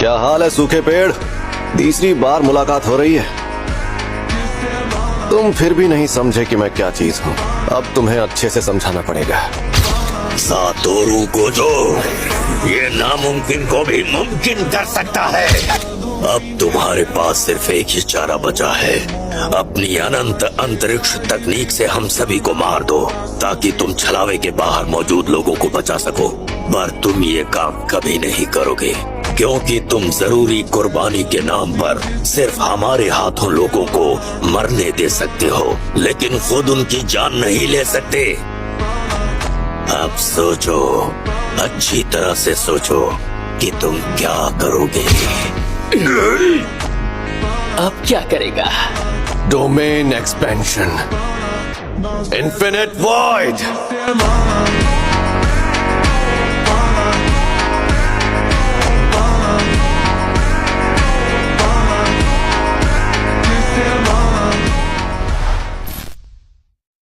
क्या हाल है सूखे पेड़? तीसरी बार मुलाकात हो रही है। तुम फिर भी नहीं समझे कि मैं क्या चीज हूँ। अब तुम्हें अच्छे से समझाना पड़ेगा। सातोरू गोजो, ये नामुमकिन को भी मुमकिन कर सकता है। अब तुम्हारे पास सिर्फ एक ही चारा बचा है। अपनी अनंत अंतरिक्ष तकनीक से हम सभी को मार दो, ताकि तुम छलावे के बाहर मौजूद लोगों को बचा सको। पर तुम ये काम कभी नहीं करोगे, क्योंकि तुम जरूरी कुर्बानी के नाम पर सिर्फ हमारे हाथों लोगों को मरने दे सकते हो, लेकिन खुद उनकी जान नहीं ले सकते। अब सोचो, अच्छी तरह से सोचो कि तुम क्या करोगे। अब क्या करेगा? Domain expansion, infinite void.